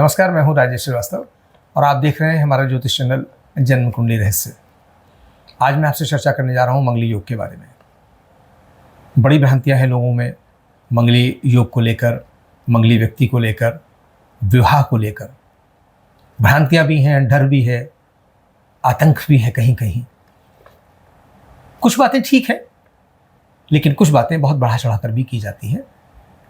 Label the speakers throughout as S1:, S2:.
S1: नमस्कार, मैं हूं राजेश श्रीवास्तव और आप देख रहे हैं हमारा ज्योतिष चैनल जन्म कुंडली रहस्य। आज मैं आपसे चर्चा करने जा रहा हूं मंगली योग के बारे में। बड़ी भ्रांतियां हैं लोगों में मंगली योग को लेकर, मंगली व्यक्ति को लेकर, विवाह को लेकर। भ्रांतियां भी हैं, डर भी है, आतंक भी है कहीं कहीं। कुछ बातें ठीक है, लेकिन कुछ बातें बहुत बढ़ा चढ़ाकर भी की जाती हैं।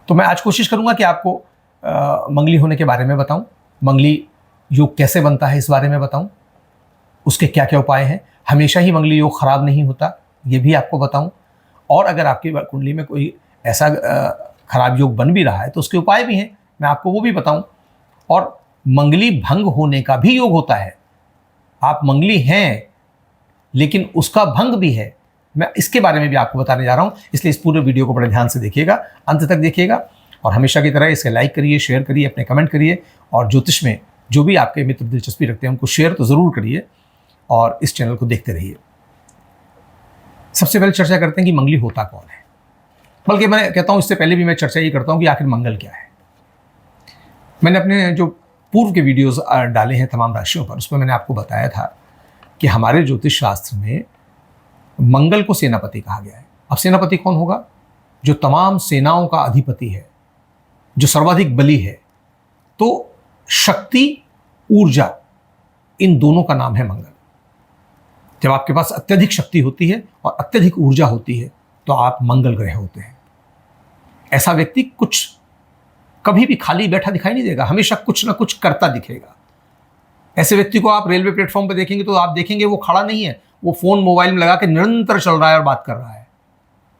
S1: तो मैं आज कोशिश करूंगा कि आपको मंगली होने के बारे में बताऊं, मंगली योग कैसे बनता है इस बारे में बताऊं, उसके क्या क्या उपाय हैं। हमेशा ही मंगली योग खराब नहीं होता, ये भी आपको बताऊं। और अगर आपकी कुंडली में कोई ऐसा खराब योग बन भी रहा है तो उसके उपाय भी हैं, मैं आपको वो भी बताऊं। और मंगली भंग होने का भी योग होता है। आप मंगली हैं लेकिन उसका भंग भी है, मैं इसके बारे में भी आपको बताने जा रहा हूं। इसलिए इस पूरे वीडियो को बड़े ध्यान से देखिएगा, अंत तक देखिएगा। और हमेशा की तरह इसे लाइक करिए, शेयर करिए, अपने कमेंट करिए। और ज्योतिष में जो भी आपके मित्र दिलचस्पी रखते हैं उनको शेयर तो ज़रूर करिए और इस चैनल को देखते रहिए। सबसे पहले चर्चा करते हैं कि मंगली होता कौन है। बल्कि मैं कहता हूँ इससे पहले भी मैं चर्चा ये करता हूँ कि आखिर मंगल क्या है। मैंने अपने जो पूर्व के वीडियोज़ डाले हैं तमाम राशियों पर, उसमें मैंने आपको बताया था कि हमारे ज्योतिष शास्त्र में मंगल को सेनापति कहा गया है। अब सेनापति कौन होगा? जो तमाम सेनाओं का अधिपति है, जो सर्वाधिक बली है। तो शक्ति, ऊर्जा, इन दोनों का नाम है मंगल। जब आपके पास अत्यधिक शक्ति होती है और अत्यधिक ऊर्जा होती है तो आप मंगल ग्रह होते हैं। ऐसा व्यक्ति कुछ कभी भी खाली बैठा दिखाई नहीं देगा, हमेशा कुछ ना कुछ करता दिखेगा। ऐसे व्यक्ति को आप रेलवे प्लेटफॉर्म पर देखेंगे तो आप देखेंगे वो खड़ा नहीं है, वो फोन मोबाइल में लगा के निरंतर चल रहा है और बात कर रहा है।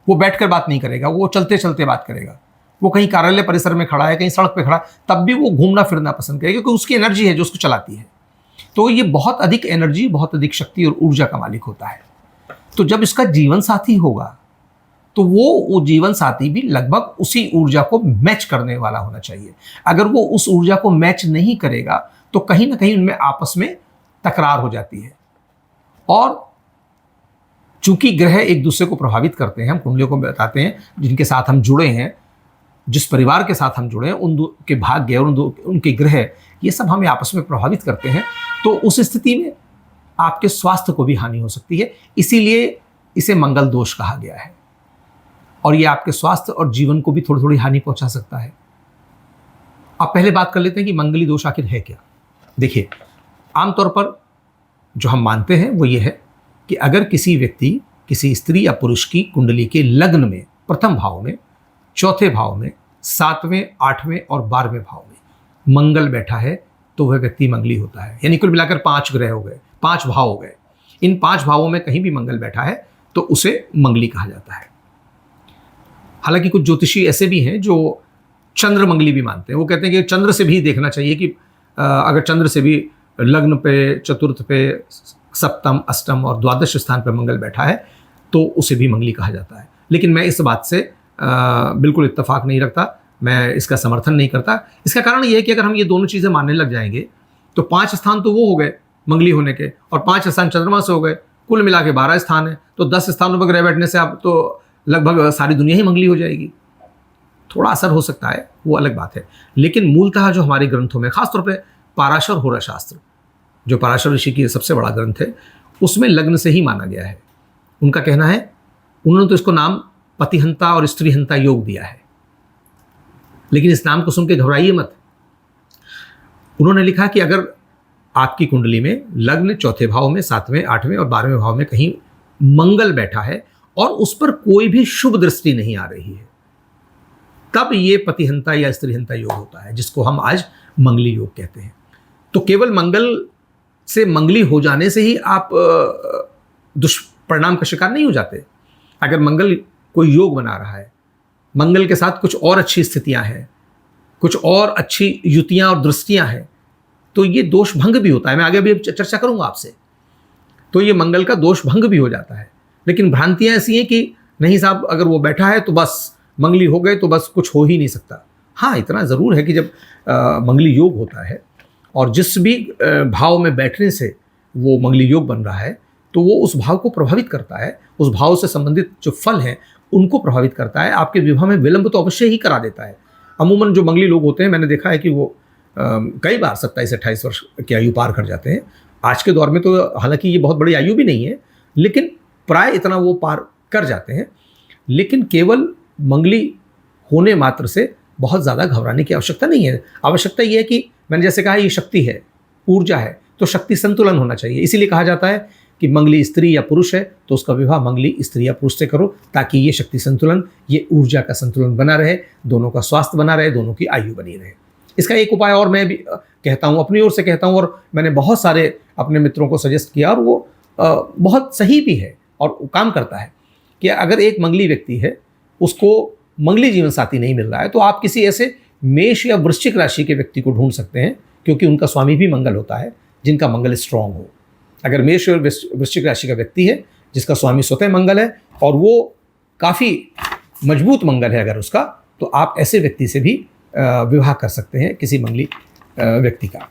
S1: वो बैठकर बात नहीं करेगा, वो चलते चलते बात करेगा। वो कहीं कार्यालय परिसर में खड़ा है, कहीं सड़क पे खड़ा है, तब भी वो घूमना फिरना पसंद करेगा, क्योंकि उसकी एनर्जी है जो उसको चलाती है। तो ये बहुत अधिक एनर्जी, बहुत अधिक शक्ति और ऊर्जा का मालिक होता है। तो जब इसका जीवन साथी होगा तो वो जीवन साथी भी लगभग उसी ऊर्जा को मैच करने वाला होना चाहिए। अगर वो उस ऊर्जा को मैच नहीं करेगा तो कहीं ना कहीं उनमें आपस में तकरार हो जाती है। और चूंकि ग्रह एक दूसरे को प्रभावित करते हैं, हम कुंडलियों को बताते हैं जिनके साथ हम जुड़े हैं, जिस परिवार के साथ हम जुड़े हैं, उनके भाग्य और उनके ग्रह, ये सब हमें आपस में प्रभावित करते हैं। तो उस स्थिति में आपके स्वास्थ्य को भी हानि हो सकती है। इसीलिए इसे मंगल दोष कहा गया है। और ये आपके स्वास्थ्य और जीवन को भी थोड़ी थोड़ी हानि पहुंचा सकता है। अब पहले बात कर लेते हैं कि मंगली दोष आखिर है क्या। देखिए, आमतौर पर जो हम मानते हैं वो ये है कि अगर किसी व्यक्ति, किसी स्त्री या पुरुष की कुंडली के लग्न में प्रथम भाव में, चौथे भाव में, 7वें, 8वें और 12वें भाव में मंगल बैठा है तो वह व्यक्ति मंगली होता है। यानी कुल मिलाकर 5 ग्रह हो गए, 5 भाव हो गए। इन 5 भावों में कहीं भी मंगल बैठा है तो उसे मंगली कहा जाता है। हालांकि कुछ ज्योतिषी ऐसे भी हैं जो चंद्र मंगली भी मानते हैं। वो कहते हैं कि चंद्र से भी देखना चाहिए कि अगर चंद्र से भी लग्न पे, चतुर्थ पे, सप्तम, अष्टम और द्वादश स्थान पर मंगल बैठा है तो उसे भी मंगली कहा जाता है। लेकिन मैं इस बात से बिल्कुल इत्तेफाक नहीं रखता, मैं इसका समर्थन नहीं करता। इसका कारण यह है कि अगर हम ये दोनों चीज़ें मानने लग जाएंगे तो 5 स्थान तो वो हो गए मंगली होने के और 5 स्थान चंद्रमा से हो गए, कुल मिला के 12 स्थान है। तो 10 स्थानों पर ग्रह बैठने से आप तो लगभग सारी दुनिया ही मंगली हो जाएगी। थोड़ा असर हो सकता है, वो अलग बात है। लेकिन मूलतः जो हमारे ग्रंथों में, खासतौर पर पराशर होरा शास्त्र, जो पराशर ऋषि की सबसे बड़ा ग्रंथ है, उसमें लग्न से ही माना गया है। उनका कहना है, उन्होंने तो इसको नाम पतिहंता और स्त्रीहंता योग दिया है, लेकिन इस नाम को सुन के घबराइए मत। उन्होंने लिखा कि अगर आपकी कुंडली में लग्न चौथे भाव में, 7वें, 8वें और 12वें भाव में कहीं मंगल बैठा है और उस पर कोई भी शुभ दृष्टि नहीं आ रही है, तब ये पतिहंता या स्त्रीहंता योग होता है, जिसको हम आज मंगली योग कहते हैं। तो केवल मंगल से मंगली हो जाने से ही आप दुष्परिणाम का शिकार नहीं हो जाते। अगर मंगल कोई योग बना रहा है, मंगल के साथ कुछ और अच्छी स्थितियां हैं, कुछ और अच्छी युतियां और दृष्टियां हैं, तो ये दोष भंग भी होता है। मैं आगे भी चर्चा करूंगा आपसे। तो ये मंगल का दोष भंग भी हो जाता है। लेकिन भ्रांतियां ऐसी हैं कि नहीं साहब, अगर वो बैठा है तो बस मंगली हो गए तो बस कुछ हो ही नहीं सकता। हाँ, इतना ज़रूर है कि जब मंगली योग होता है और जिस भी भाव में बैठने से वो मंगली योग बन रहा है तो वो उस भाव को प्रभावित करता है, उस भाव से संबंधित जो फल हैं उनको प्रभावित करता है। आपके विवाह में विलंब तो अवश्य ही करा देता है। अमूमन जो मंगली लोग होते हैं, मैंने देखा है कि वो कई बार 27-28 वर्ष की आयु पार कर जाते हैं। आज के दौर में तो हालांकि ये बहुत बड़ी आयु भी नहीं है, लेकिन प्राय इतना वो पार कर जाते हैं। लेकिन केवल मंगली होने मात्र से बहुत ज़्यादा घबराने की आवश्यकता नहीं है। आवश्यकता ये है कि मैंने जैसे कहा, ये शक्ति है, ऊर्जा है, तो शक्ति संतुलन होना चाहिए। इसीलिए कहा जाता है कि मंगली स्त्री या पुरुष है तो उसका विवाह मंगली स्त्री या पुरुष से करो, ताकि ये शक्ति संतुलन, ये ऊर्जा का संतुलन बना रहे, दोनों का स्वास्थ्य बना रहे, दोनों की आयु बनी रहे। इसका एक उपाय और मैं भी कहता हूँ, अपनी ओर से कहता हूँ, और मैंने बहुत सारे अपने मित्रों को सजेस्ट किया और वो बहुत सही भी है और काम करता है, कि अगर एक मंगली व्यक्ति है, उसको मंगली जीवन साथी नहीं मिल रहा है, तो आप किसी ऐसे मेष या वृश्चिक राशि के व्यक्ति को ढूंढ सकते हैं, क्योंकि उनका स्वामी भी मंगल होता है, जिनका मंगल स्ट्रांग हो। अगर मेष और वृश्चिक राशि का व्यक्ति है जिसका स्वामी स्वतः मंगल है और वो काफ़ी मजबूत मंगल है अगर उसका, तो आप ऐसे व्यक्ति से भी विवाह कर सकते हैं, किसी मंगली व्यक्ति का।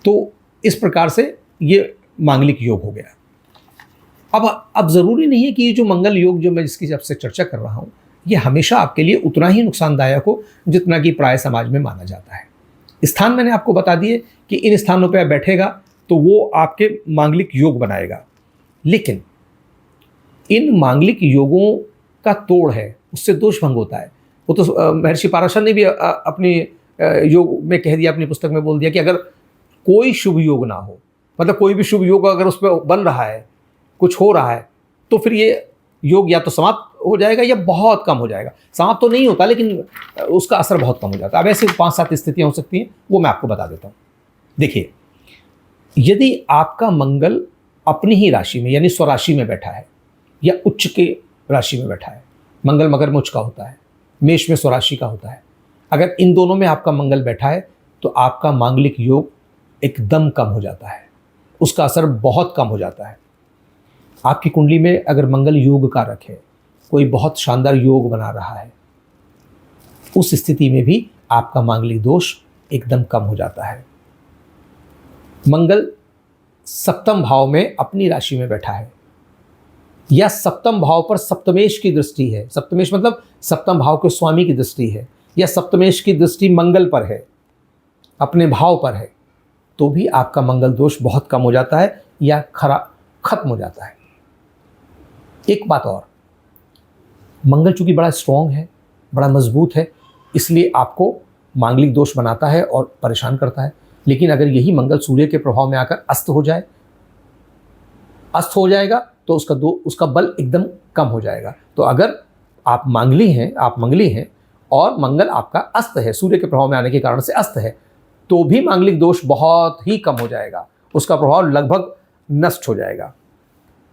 S1: तो इस प्रकार से ये मांगलिक योग हो गया। अब ज़रूरी नहीं है कि ये जो मंगल योग जो मैं जिसकी आपसे चर्चा कर रहा हूँ, ये हमेशा आपके लिए उतना ही नुकसानदायक हो जितना कि प्राय समाज में माना जाता है। स्थान मैंने आपको बता दिए कि इन स्थानों पर आप बैठेगा तो वो आपके मांगलिक योग बनाएगा, लेकिन इन मांगलिक योगों का तोड़ है, उससे दोष भंग होता है। वो तो महर्षि पाराशर ने भी अपने योग में कह दिया, अपनी पुस्तक में बोल दिया कि अगर कोई शुभ योग ना हो, मतलब कोई भी शुभ योग अगर उस पर बन रहा है, कुछ हो रहा है, तो फिर ये योग या तो समाप्त हो जाएगा या बहुत कम हो जाएगा। समाप्त तो नहीं होता, लेकिन उसका असर बहुत कम हो जाता है। अब ऐसी 5-7 स्थितियाँ हो सकती हैं, वो मैं आपको बता देता हूँ। देखिए, यदि आपका मंगल अपनी ही राशि में यानी स्वराशि में बैठा है या उच्च के राशि में बैठा है, मंगल मकर में उच्च का होता है, मेष में स्वराशि का होता है, अगर इन दोनों में आपका मंगल बैठा है तो आपका मांगलिक योग एकदम कम हो जाता है, उसका असर बहुत कम हो जाता है। आपकी कुंडली में अगर मंगल योग कारक है, कोई बहुत शानदार योग बना रहा है, उस स्थिति में भी आपका मांगलिक दोष एकदम कम हो जाता है। मंगल सप्तम भाव में अपनी राशि में बैठा है या सप्तम भाव पर सप्तमेश की दृष्टि है, सप्तमेश मतलब सप्तम भाव के स्वामी की दृष्टि है, या सप्तमेश की दृष्टि मंगल पर है, अपने भाव पर है, तो भी आपका मंगल दोष बहुत कम हो जाता है या खत्म हो जाता है। एक बात और, मंगल चूंकि बड़ा स्ट्रॉन्ग है, बड़ा मजबूत है, इसलिए आपको मांगलिक दोष बनाता है और परेशान करता है। लेकिन अगर यही मंगल सूर्य के प्रभाव में आकर अस्त हो जाएगा तो उसका बल एकदम कम हो जाएगा। तो अगर आप मंगली हैं और मंगल आपका अस्त है, सूर्य के प्रभाव में आने के कारण से अस्त है, तो भी मांगलिक दोष बहुत ही कम हो जाएगा, उसका प्रभाव लगभग नष्ट हो जाएगा।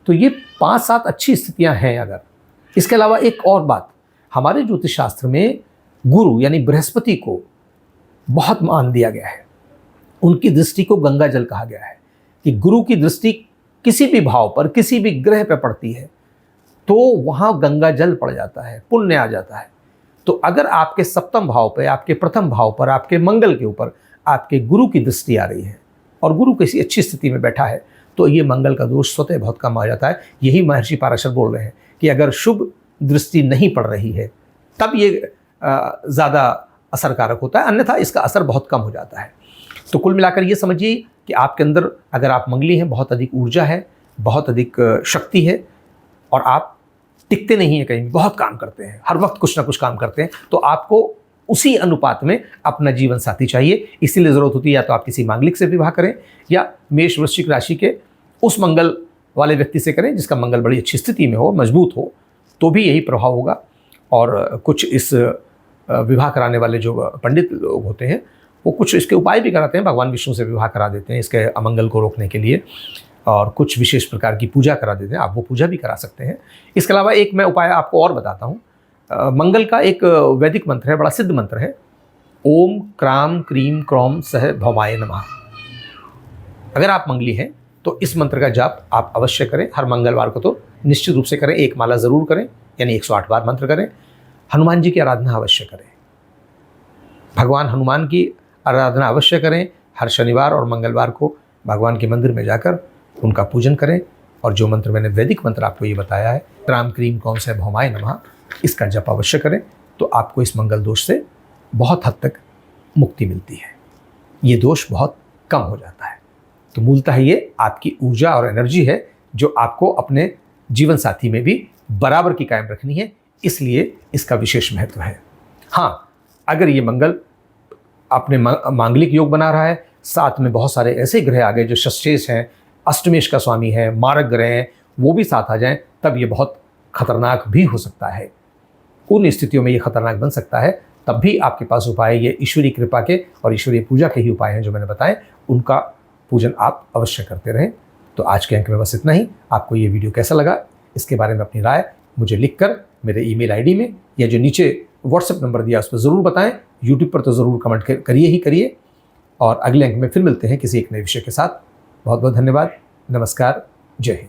S1: तो ये 5-7 अच्छी स्थितियां हैं। अगर इसके अलावा एक और बात, हमारे ज्योतिष शास्त्र में गुरु यानी बृहस्पति को बहुत मान दिया गया है, उनकी दृष्टि को गंगा जल कहा गया है, कि गुरु की दृष्टि किसी भी भाव पर, किसी भी ग्रह पर पड़ती है तो वहाँ गंगा जल पड़ जाता है, पुण्य आ जाता है। तो अगर आपके सप्तम भाव पर, आपके प्रथम भाव पर, आपके मंगल के ऊपर आपके गुरु की दृष्टि आ रही है और गुरु किसी अच्छी स्थिति में बैठा है, तो ये मंगल का दोष स्वतः बहुत कम आ जाता है। यही महर्षि पाराशर बोल रहे हैं कि अगर शुभ दृष्टि नहीं पड़ रही है तब ये ज़्यादा असरकारक होता है, अन्यथा इसका असर बहुत कम हो जाता है। तो कुल मिलाकर ये समझिए कि आपके अंदर अगर आप मंगली हैं, बहुत अधिक ऊर्जा है, बहुत अधिक शक्ति है और आप टिकते नहीं हैं कहीं, बहुत काम करते हैं, हर वक्त कुछ ना कुछ काम करते हैं, तो आपको उसी अनुपात में अपना जीवन साथी चाहिए। इसीलिए ज़रूरत होती है या तो आप किसी मांगलिक से विवाह करें या मेष वृश्चिक राशि के उस मंगल वाले व्यक्ति से करें जिसका मंगल बड़ी अच्छी स्थिति में हो, मजबूत हो, तो भी यही प्रभाव होगा। और कुछ इस विवाह कराने वाले जो पंडित लोग होते हैं वो कुछ इसके उपाय भी कराते हैं, भगवान विष्णु से विवाह करा देते हैं इसके अमंगल को रोकने के लिए, और कुछ विशेष प्रकार की पूजा करा देते हैं, आप वो पूजा भी करा सकते हैं। इसके अलावा एक मैं उपाय आपको और बताता हूँ। मंगल का एक वैदिक मंत्र है, बड़ा सिद्ध मंत्र है, ओम क्राम क्रीम क्रौम सह भवाय नमः। अगर आप मंगली हैं तो इस मंत्र का जाप आप अवश्य करें, हर मंगलवार को तो निश्चित रूप से करें, एक माला ज़रूर करें, यानी 108 बार मंत्र करें। हनुमान जी की आराधना अवश्य करें, भगवान हनुमान की आराधना अवश्य करें। हर शनिवार और मंगलवार को भगवान के मंदिर में जाकर उनका पूजन करें, और जो मंत्र मैंने वैदिक मंत्र आपको ये बताया है, क्राम क्रीम क्रौम सह भवाय नमः, इसका जप अवश्य करें, तो आपको इस मंगल दोष से बहुत हद तक मुक्ति मिलती है। ये दोष बहुत कम हो जाता है। तो मूलतः ये आपकी ऊर्जा और एनर्जी है जो आपको अपने जीवन साथी में भी बराबर की कायम रखनी है, इसलिए इसका विशेष महत्व है। हाँ, अगर ये मंगल अपने मांगलिक योग बना रहा है, साथ में बहुत सारे ऐसे ग्रह आ गए जो षष्ठेश हैं, अष्टमेश का स्वामी है, मारक ग्रह हैं, वो भी साथ आ जाएं, तब ये बहुत खतरनाक भी हो सकता है। उन स्थितियों में ये खतरनाक बन सकता है, तब भी आपके पास उपाय ये ईश्वरीय कृपा के और ईश्वरीय पूजा के ही उपाय हैं जो मैंने बताए, उनका पूजन आप अवश्य करते रहें। तो आज के अंक में बस इतना ही। आपको ये वीडियो कैसा लगा, इसके बारे में अपनी राय मुझे लिखकर मेरे ईमेल आईडी में या जो नीचे व्हाट्सएप नंबर दिया उस पर ज़रूर बताएं। यूट्यूब पर तो ज़रूर कमेंट करिए ही करिए। और अगले अंक में फिर मिलते हैं किसी एक नए विषय के साथ। बहुत बहुत धन्यवाद। नमस्कार। जय हिंद।